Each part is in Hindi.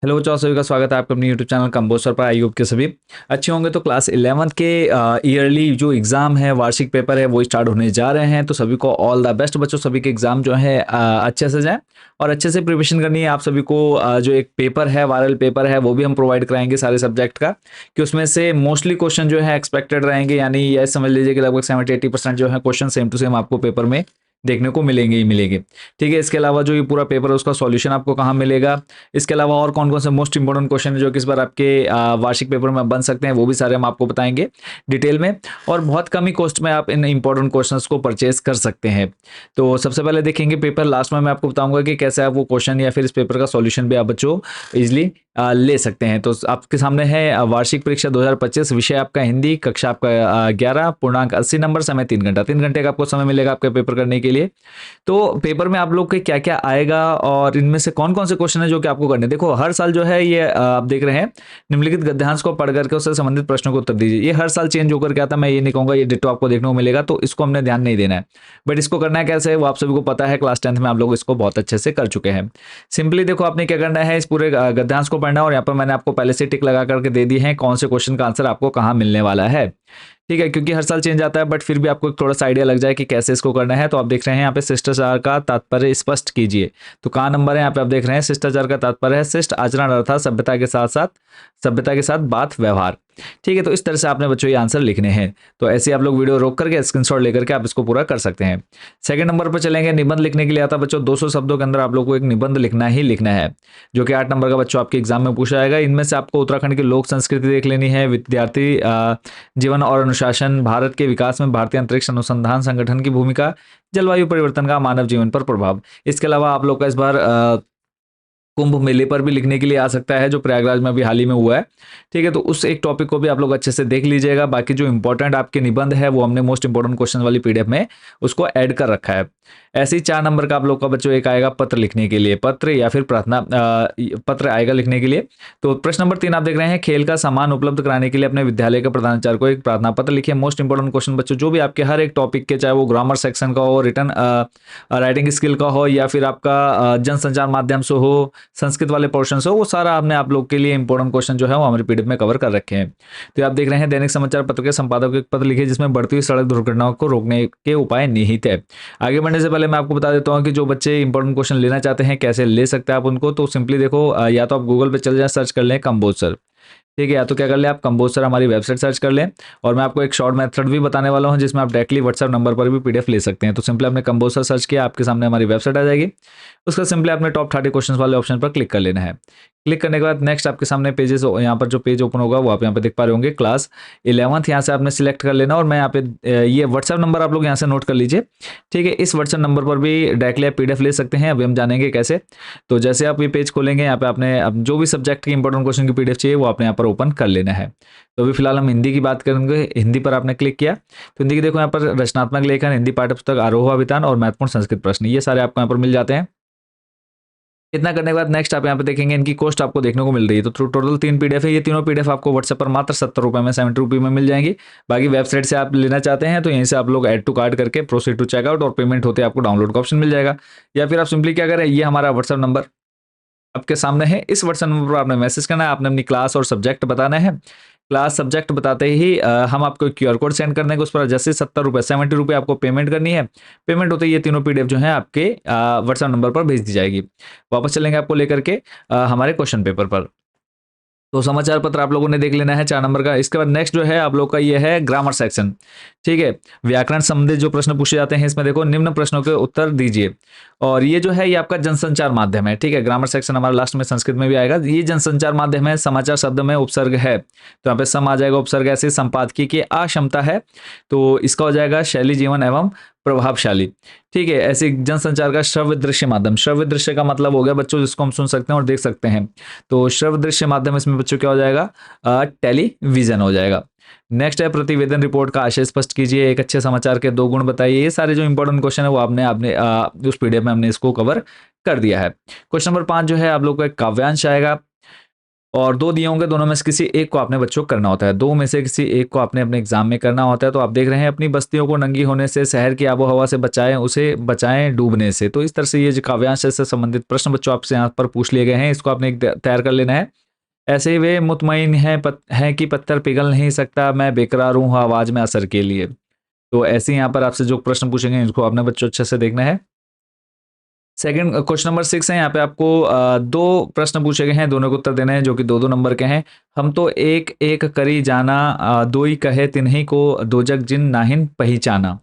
हेलो बच्चों, आप सभी का स्वागत है आपके अपने यूट्यूब चैनल कंपोस्टर पर। आई होप के सभी अच्छे होंगे। तो क्लास 11th के ईयरली जो एग्ज़ाम है, वार्षिक पेपर है, वो स्टार्ट होने जा रहे हैं। तो सभी को ऑल द बेस्ट बच्चों। सभी के एग्ज़ाम जो है अच्छे से जाए और अच्छे से प्रिपरेशन करनी है। आप सभी को जो एक पेपर है, वायरल पेपर है, वो भी हम प्रोवाइड कराएंगे सारे सब्जेक्ट का, कि उसमें से मोस्टली क्वेश्चन जो है एक्सपेक्टेड रहेंगे। यानी ये समझ लीजिए कि लगभग 70-80% जो है क्वेश्चन सेम टू सेम आपको पेपर में देखने को मिलेंगे ही मिलेंगे। ठीक है, इसके अलावा जो ये पूरा पेपर है उसका सॉल्यूशन आपको कहाँ मिलेगा, इसके अलावा और कौन कौन से मोस्ट इंपॉर्टेंट क्वेश्चन है जो कि इस बार आपके वार्षिक पेपर में बन सकते हैं, वो भी सारे हम आपको बताएंगे डिटेल में। और बहुत कम ही कॉस्ट में आप इन इंपॉर्टेंट क्वेश्चंस को परचेज कर सकते हैं। तो सबसे पहले देखेंगे पेपर, लास्ट में मैं आपको बताऊंगा कि कैसे आप वो क्वेश्चन या फिर इस पेपर का सॉल्यूशन भी आप बच्चों इजिली ले सकते हैं। तो आपके सामने है वार्षिक परीक्षा 2025, विषय आपका हिंदी, कक्षा आपका 11, पूर्णांक 80 नंबर, समय 3 घंटा। 3 घंटे का आपको समय मिलेगा आपके पेपर करने के लिए। तो पेपर में आप लोग के क्या क्या आएगा और इनमें से कौन कौन से क्वेश्चन है जो कि आपको करने। देखो, हर साल जो है ये आप देख रहे हैं, निम्नलिखित गद्यांश को पढ़ करके उससे संबंधित प्रश्नों को उत्तर दीजिए। ये हर साल चेंज होकर के आता है। मैं ये नहीं कहूंगा ये डिट्टो आपको देखने को मिलेगा, तो इसको हमने ध्यान नहीं देना है। बट इसको करना है कैसे, वो आप सभी को पता है। क्लास 10th में आप लोग इसको बहुत अच्छे से कर चुके हैं। सिंपली देखो, आपने क्या करना है, इस पूरे गद्यांश को पढ़ना है। और यहाँ पर मैंने आपको पहले से टिक लगा करके दे दी है कौन से क्वेश्चन का आंसर आपको कहाँ मिलने वाला है। ठीक है, क्योंकि हर साल चेंज आता है, बट फिर भी आपको थोड़ा सा आइडिया लग जाए कि कैसे इसको करना है। तो आप देख रहे हैं यहाँ पे शिष्टाचार का तात्पर्य स्पष्ट कीजिए। तो कहाँ नंबर है, यहाँ पे आप देख रहे हैं शिष्टाचार का तात्पर्य है शिष्ट आचरण अर्थात सभ्यता के साथ साथ बात व्यवहार। ठीक है, तो इस तरह से आपने बच्चों ये आंसर लिखने हैं। तो ऐसे आप लोग वीडियो रोक करके स्क्रीनशॉट लेकर के आप इसको पूरा कर सकते हैं। सेकंड नंबर पर चलेंगे, निबंध लिखने के लिए आता है बच्चों 200 शब्दों के अंदर आप लोग को एक निबंध लिखना ही लिखना है, जो कि 8 नंबर का बच्चों आपके एग्जाम में पूछा जाएगा। इनमें से आपको उत्तराखंड की लोक संस्कृति देख लेनी है, विद्यार्थी जीवन और अनुशासन, भारत के विकास में भारतीय अंतरिक्ष अनुसंधान संगठन की भूमिका, जलवायु परिवर्तन का मानव जीवन पर प्रभाव। इसके अलावा आप लोग का इस बार कुंभ मेले पर भी लिखने के लिए आ सकता है, जो प्रयागराज में अभी हाल ही में हुआ है। ठीक है, तो उस एक टॉपिक को भी आप लोग अच्छे से देख लीजिएगा। बाकी जो इंपॉर्टेंट आपके निबंध है वो हमने मोस्ट इंपॉर्टेंट क्वेश्चन वाली पीडीएफ में उसको ऐड कर रखा है। ऐसे ही 4 नंबर का आप लोग का बच्चों एक आएगा पत्र लिखने के लिए, पत्र या फिर प्रार्थना पत्र आएगा लिखने के लिए। तो प्रश्न नंबर 3 आप देख रहे हैं, खेल का सामान उपलब्ध कराने के लिए अपने विद्यालय के प्रधानाचार्य को एक प्रार्थना पत्र लिखिए। मोस्ट इंपॉर्टेंट क्वेश्चन बच्चों, जो भी आपके हर एक टॉपिक के, चाहे वो ग्रामर सेक्शन का हो, रिटर्न राइटिंग स्किल का हो, या फिर आपका जनसंचार माध्यम से हो, संस्कृत वाले पोर्शन से हो, वो सारा हमने आप लोग के लिए इंपॉर्टेंट क्वेश्चन जो है वो हमारे पीडीएफ में कवर कर रखे हैं। तो आप देख रहे हैं, दैनिक समाचार पत्र के संपादक को एक पत्र लिखिए जिसमें बढ़ती हुई सड़क दुर्घटनाओं को रोकने के उपाय निहित है। आगे बढ़ने से पहले मैं आपको बता देता हूँ कि जो बच्चे इंपॉर्टेंट क्वेश्चन लेना चाहते हैं कैसे ले सकते हैं आप उनको। तो सिंपली देखो, या तो आप गूगल पे चल जाए, सर्च कर लें कंबोज सर। ठीक है, या तो क्या कर ले आप कंबोज सर हमारी वेबसाइट सर्च कर लें। और मैं आपको एक शॉर्ट मेथड भी बताने वाला हूं जिसमें आप डायरेक्टली व्हाट्सएप नंबर पर भी पीडीएफ ले सकते हैं। तो सिंपली आपने कंबोज सर सर्च किया, आपके सामने हमारी वेबसाइट आ जाएगी। उसका सिंपली आपने टॉप 30 क्वेश्चन वाले ऑप्शन पर क्लिक कर लेना है। क्लिक करने के बाद नेक्स्ट आपके सामने पेजेस, यहाँ पर जो पेज ओपन होगा वो आप यहाँ पे देख पा रहे होंगे, क्लास 11th। यहाँ से आपने सिलेक्ट कर लेना। और मैं यहाँ पे ये व्हाट्सएप नंबर आप लोग यहाँ से नोट कर लीजिए। ठीक है, इस व्हाट्सएप नंबर पर भी डायरेक्टली आप पीडीएफ ले सकते हैं। अभी हम जानेंगे कैसे। तो जैसे आप ये पेज खोलेंगे, यहाँ पे आपने अब जो भी सब्जेक्ट की इंपॉर्टेंट क्वेश्चन की पीडीएफ चाहिए वो आपने यहाँ पर ओपन कर लेना है। तो अभी फिलहाल हम हिंदी की बात करेंगे। हिंदी पर आपने क्लिक किया तो हिंदी की देखो यहाँ पर रचनात्मक लेखन, हिंदी पाठ्य पुस्तक, आरोह अभिधान और महत्वपूर्ण संस्कृत प्रश्न, ये सारे आपको यहाँ पर मिल जाते हैं। इतना करने के बाद नेक्स्ट आप यहाँ पे देखेंगे इनकी कॉस्ट आपको देखने को मिल रही है। तो टोटल 3 पीडीएफ है। ये तीनों पीडीएफ आपको व्हाट्सएप पर मात्र 70 रुपये में, 70 रुपये में मिल जाएंगी। बाकी वेबसाइट से आप लेना चाहते हैं तो यहीं से आप लोग ऐड टू कार्ट करके प्रोसीड टू चेकआउट और पेमेंट होते आपको डाउनलोड का ऑप्शन मिल जाएगा। या फिर आप सिंपली क्या करें, ये हमारा व्हाट्सएप नंबर आपके सामने है, इस व्हाट्सएप नंबर पर आपने मैसेज करना है। आपने अपनी क्लास और सब्जेक्ट बताना है। क्लास सब्जेक्ट बताते ही हम आपको क्यूआर कोड सेंड कर देंगे। उस पर जैसे 70 रुपये आपको पेमेंट करनी है। पेमेंट होते ही ये तीनों पीडीएफ जो है आपके व्हाट्सएप नंबर पर भेज दी जाएगी। वापस चलेंगे आपको लेकर के हमारे क्वेश्चन पेपर पर। तो समाचार पत्र आप लोगों ने देख लेना है 4 नंबर का। इसके बाद नेक्स्ट जो है आप लोग का ये है ग्रामर सेक्शन। ठीक है, व्याकरण संबंधित जो प्रश्न पूछे जाते हैं इसमें देखो, निम्न प्रश्नों के उत्तर दीजिए। और ये जो है ये आपका जनसंचार माध्यम है। ठीक है, ग्रामर सेक्शन हमारा लास्ट में संस्कृत में भी आएगा। ये जनसंचार माध्यम है। समाचार शब्द में उपसर्ग है तो यहाँ पे सम आ जाएगा। उपसर्ग ऐसे संपादकीय की अक्षमता है तो इसका हो जाएगा शैली, जीवन एवं प्रभावशाली। ठीक है, ऐसे जनसंचार का श्रव्य दृश्य माध्यम। श्रव्य दृश्य का मतलब हो गया बच्चों जिसको हम सुन सकते हैं और देख सकते हैं। तो श्रव्य दृश्य माध्यम इसमें बच्चों क्या हो जाएगा, टेलीविजन हो जाएगा। नेक्स्ट है प्रतिवेदन रिपोर्ट का आशय स्पष्ट कीजिए, एक अच्छे समाचार के 2 गुण बताइए। ये सारे जो इंपॉर्टेंट क्वेश्चन है वो आपने आपने उस पीडीएफ में हमने इसको कवर कर दिया है। क्वेश्चन नंबर 5 जो है आप लोग का एक काव्यांश आएगा। और 2 दिए होंगे, दोनों में से किसी एक को आपने बच्चों करना होता है। 2 में से किसी एक को आपने अपने एग्ज़ाम में करना होता है। तो आप देख रहे हैं अपनी बस्तियों को नंगी होने से, शहर की आबो-हवा से बचाएँ, उसे बचाएँ डूबने से। तो इस तरह से ये जो काव्यांश से संबंधित प्रश्न बच्चों आपसे यहाँ पर पूछ लिए गए हैं, इसको आपने एक तैयार कर लेना है। ऐसे ही वे मुतमईन हैं कि पत्थर पिघल नहीं सकता, मैं बेकरार हूँ आवाज़ में असर के लिए। तो ऐसे ही यहाँ पर आपसे जो प्रश्न पूछेंगे इनको आपने बच्चों अच्छे से देखना है। सेकंड क्वेश्चन नंबर 6 है, यहाँ पे आपको 2 प्रश्न पूछे गए हैं, दोनों को उत्तर देना है जो कि 2-2 नंबर के हैं। हम तो एक-एक करी जाना, दोई कहे तिन्ही को, दो जग जिन नाहिन पहिचाना।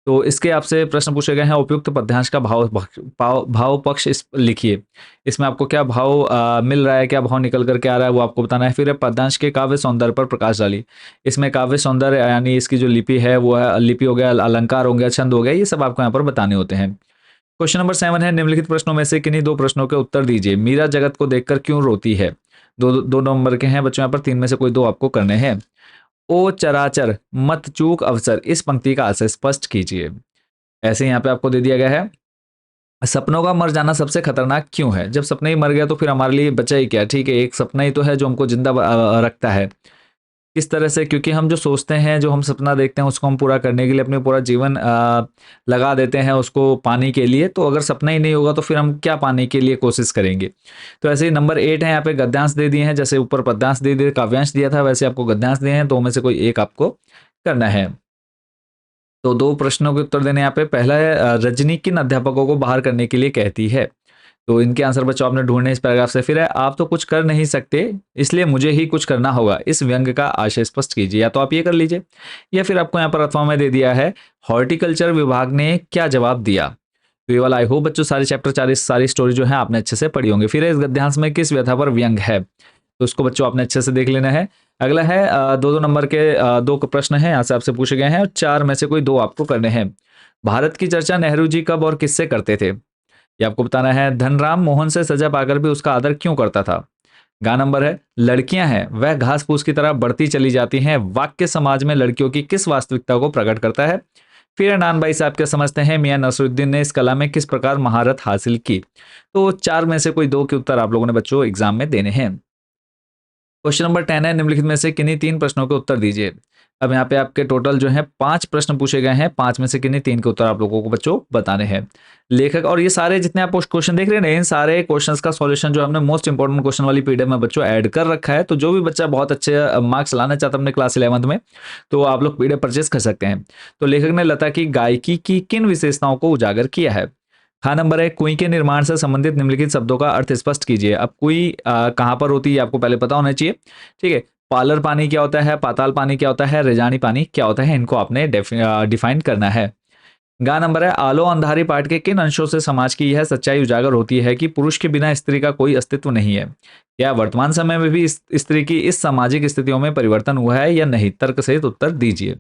तो इसके आपसे प्रश्न पूछे गए हैं, उपयुक्त पद्यांश का भाव पक्ष इस लिखिए। इसमें आपको क्या भाव मिल रहा है, क्या भाव निकल कर के आ रहा है वो आपको बताना है। फिर है पद्यांश के काव्य सौंदर्य पर प्रकाश डालिए। इसमें काव्य सौंदर्य यानी इसकी जो लिपि है वो है, लिपि हो गया, अलंकार हो गया, छंद हो गया, ये सब आपको यहाँ पर बताने होते हैं। क्वेश्चन नंबर 7 है, निम्नलिखित प्रश्नों में से किन्हीं 2 प्रश्नों के उत्तर दीजिए। मीरा जगत को देखकर क्यों रोती है? 2 नंबर के हैं बच्चों, यहाँ पर 3 में से कोई 2 आपको करने हैं। ओ चराचर मत चूक अवसर, इस पंक्ति का आशय स्पष्ट कीजिए। ऐसे ही यहाँ पे आपको दे दिया गया है, सपनों का मर जाना सबसे खतरनाक क्यों है? जब सपना ही मर गया तो फिर हमारे लिए बचा ही क्या? ठीक है, एक सपना ही तो है जो हमको जिंदा रखता है। किस तरह से? क्योंकि हम जो सोचते हैं, जो हम सपना देखते हैं, उसको हम पूरा करने के लिए अपने पूरा जीवन लगा देते हैं उसको पाने के लिए। तो अगर सपना ही नहीं होगा तो फिर हम क्या पाने के लिए कोशिश करेंगे? तो ऐसे ही नंबर 8 है, यहाँ पे गद्यांश दे दिए हैं, जैसे ऊपर पद्यांश दे दिए, काव्यांश दिया था, वैसे आपको गद्यांश दिए हैं, 2 में से कोई एक आपको करना है। तो 2 प्रश्नों के उत्तर देने यहाँ पे। पहला है, रजनी किन अध्यापकों को बाहर करने के लिए कहती है? तो इनके आंसर बच्चों आपने ढूंढने इस पैराग्राफ से। फिर है, आप तो कुछ कर नहीं सकते इसलिए मुझे ही कुछ करना होगा, इस व्यंग्य का आशय स्पष्ट कीजिए। या तो आप ये कर लीजिए, या फिर आपको यहाँ पर अथवा में दे दिया है, हॉर्टिकल्चर विभाग ने क्या जवाब दिया। तो ये वाला आई होप बच्चों सारे चैप्टर सारी स्टोरी जो है आपने अच्छे से पढ़ी होंगी। फिर है, इस गद्यांश में किस व्यथा पर व्यंग है? तो उसको बच्चों आपने अच्छे से देख लेना है। अगला है, 2-2 नंबर के 2 प्रश्न हैं, यहाँ से आपसे पूछे गए हैं और 4 में से कोई 2 आपको करने हैं। भारत की चर्चा नेहरू जी कब और किससे करते थे? ये आपको बताना है। धनराम मोहन से सजा पाकर भी उसका आदर क्यों करता था? गा नंबर है, लड़कियां हैं वह घास फूस की तरह बढ़ती चली जाती हैं, वाक्य समाज में लड़कियों की किस वास्तविकता को प्रकट करता है? फिर नान भाई साहब क्या समझते हैं, मियां नसरुद्दीन ने इस कला में किस प्रकार महारत हासिल की? तो 4 में से कोई 2 के उत्तर आप लोगों ने बच्चों एग्जाम में देने हैं। क्वेश्चन नंबर 10 है, निम्नलिखित में से किन्हीं 3 प्रश्नों के उत्तर दीजिए। अब यहाँ पे आपके टोटल जो है 5 प्रश्न पूछे गए हैं, 5 में से किन्हीं 3 के उत्तर आप लोगों को बच्चों बताने हैं। लेखक, और ये सारे जितने आप क्वेश्चन देख रहे हैं ना, इन सारे क्वेश्चंस का सॉल्यूशन जो हमने मोस्ट इंपोर्टेंट क्वेश्चन वाली पीडीएफ में बच्चों ऐड कर रखा है। तो जो भी बच्चा बहुत अच्छे मार्क्स लाना चाहता है अपने क्लास 11th में, तो आप लोग पीडीएफ परचेज कर सकते हैं। तो लेखक ने लता की गायकी की किन विशेषताओं को उजागर किया है? हाँ नंबर है, कुई के निर्माण से संबंधित निम्नलिखित शब्दों का अर्थ स्पष्ट कीजिए। अब कुई कहाँ पर होती है आपको पहले पता होना चाहिए। ठीक है, पालर पानी क्या होता है, पाताल पानी क्या होता है, रेजानी पानी क्या होता है, इनको आपने डिफाइन करना है। गा नंबर है, आलो अंधारी पाठ के किन अंशों से समाज की यह सच्चाई उजागर होती है कि पुरुष के बिना स्त्री का कोई अस्तित्व नहीं है? क्या वर्तमान समय में भी स्त्री की इस सामाजिक स्थितियों में परिवर्तन हुआ है या नहीं? तर्क सहित उत्तर दीजिए।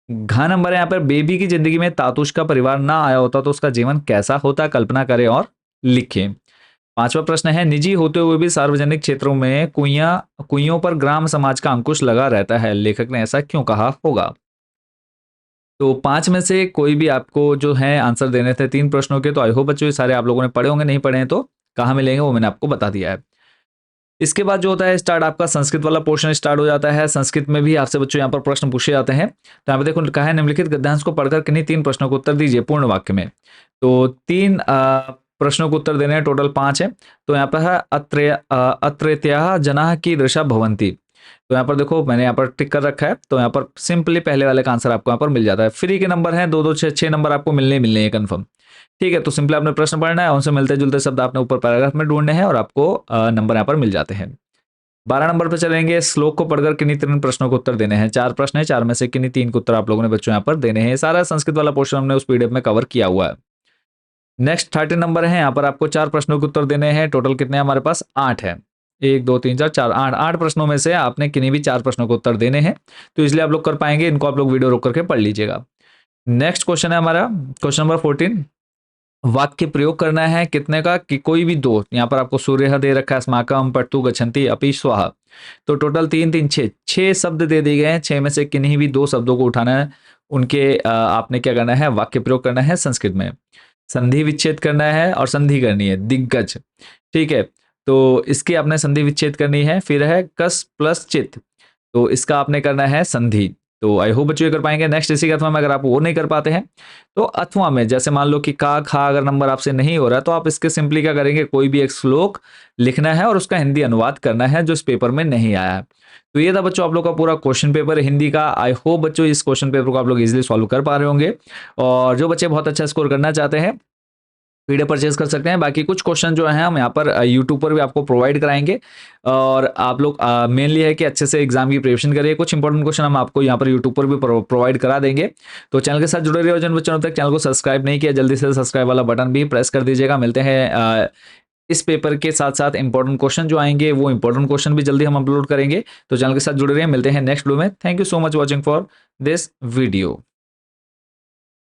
घ नंबर है, यहाँ पर बेबी की जिंदगी में तातुश का परिवार ना आया होता तो उसका जीवन कैसा होता? कल्पना करें और लिखें। 5वां प्रश्न है, निजी होते हुए भी सार्वजनिक क्षेत्रों में कुइयों पर ग्राम समाज का अंकुश लगा रहता है, लेखक ने ऐसा क्यों कहा होगा? तो 5 में से कोई भी आपको जो है आंसर देने थे 3 प्रश्नों के। तो आई होप बच्चों ये सारे आप लोगों ने पढ़े होंगे, नहीं पढ़े हैं तो कहाँ मिलेंगे वो मैंने आपको बता दिया है। इसके बाद जो होता है स्टार्ट, आपका संस्कृत वाला पोर्शन स्टार्ट हो जाता है। संस्कृत में भी आपसे बच्चों यहाँ पर प्रश्न पूछे जाते हैं। तो यहाँ पे देखो कहा है, निम्नलिखित गद्यांश को पढ़कर किन्हीं 3 प्रश्नों को उत्तर दीजिए पूर्ण वाक्य में। तो 3 प्रश्नों को उत्तर देने हैं, टोटल 5 है। तो यहाँ पर है, अत्रेत्याः जनाः कीदृशा भवन्ति। तो यहाँ पर देखो मैंने यहाँ पर टिक कर रखा है, तो यहाँ पर सिंपली पहले वाले का आंसर आपको यहाँ पर मिल जाता है। फ्री के नंबर हैं 2 2 6 नंबर आपको मिलने हैं कंफर्म। ठीक है, तो सिंपली आपने प्रश्न पढ़ना है, उनसे मिलते जुलते शब्द आपने ऊपर पैराग्राफ में ढूंढने हैं और आपको नंबर यहाँ पर मिल जाते हैं। 12 नंबर पर चलेंगे, श्लोक को पढ़कर किन्हीं 3 प्रश्नों को उत्तर देने हैं। 4 प्रश्न है, 4 में से किन्हीं 3 के उत्तर आप लोगों ने बच्चों यहाँ पर देने हैं। सारा संस्कृत वाला पोर्शन हमने उस पीडीएफ में कवर किया हुआ है। नेक्स्ट 13 नंबर है, यहाँ पर आपको 4 प्रश्नों के उत्तर देने हैं। टोटल कितने हमारे पास? 8 है। 1 2 3 4 4 8 प्रश्नों में से आपने किन्हीं भी 4 प्रश्नों को उत्तर देने हैं। तो इसलिए आप लोग कर पाएंगे, इनको आप लोग वीडियो रोक करके पढ़ लीजिएगा। नेक्स्ट क्वेश्चन है हमारा क्वेश्चन नंबर 14, वाक्य प्रयोग करना है कितने का? कि कोई भी 2। यहाँ पर आपको सूर्य दे रखा है, अस्माकम पट्टू गच्छन्ति अपि स्वाहा। तो टोटल 3 3 6 शब्द दे दिए गए हैं। 6 में से किन्हीं भी 2 शब्दों को उठाना है, उनके आपने क्या करना है? वाक्य प्रयोग करना है संस्कृत में। संधि विच्छेद करना है और संधि करनी है, दिग्गज। ठीक है, तो इसकी आपने संधि विच्छेद करनी है। फिर है कस प्लस चित, तो इसका आपने करना है संधि। तो आई होप बच्चों ये कर पाएंगे। नेक्स्ट इसी के अथवा में अगर आप वो नहीं कर पाते हैं तो अथवा में जैसे मान लो कि का खा अगर नंबर आपसे नहीं हो रहा तो आप इसके सिंपली क्या करेंगे, कोई भी एक श्लोक लिखना है और उसका हिंदी अनुवाद करना है जो इस पेपर में नहीं आया है। तो ये था बच्चों आप लोग का पूरा क्वेश्चन पेपर हिंदी का। आई होप बच्चों इस क्वेश्चन पेपर को आप लोग इजीली सॉल्व कर पा रहे होंगे, और जो बच्चे बहुत अच्छा स्कोर करना चाहते हैं पीडीएफ परचेज कर सकते हैं। बाकी कुछ क्वेश्चन जो हैं हम यहाँ पर यूट्यूब पर भी आपको प्रोवाइड कराएंगे, और आप लोग मेनली है कि अच्छे से एग्जाम की प्रिपरेशन करिए। कुछ इंपॉर्टेंट क्वेश्चन हम आपको यहाँ पर यूट्यूब पर भी प्रोवाइड करा देंगे। तो चैनल के साथ जुड़े रहिए, और जिन बच्चों ने तक चैनल को सब्सक्राइब नहीं किया जल्दी से सब्सक्राइब वाला बटन भी प्रेस कर दीजिएगा। मिलते हैं इस पेपर के साथ साथ इंपॉर्टेंट क्वेश्चन जो आएंगे वो इंपॉर्टेंट क्वेश्चन भी जल्दी हम अपलोड करेंगे। तो चैनल के साथ जुड़े रहिए, मिलते हैं नेक्स्ट वीडियो में। Thank you so much watching for this video.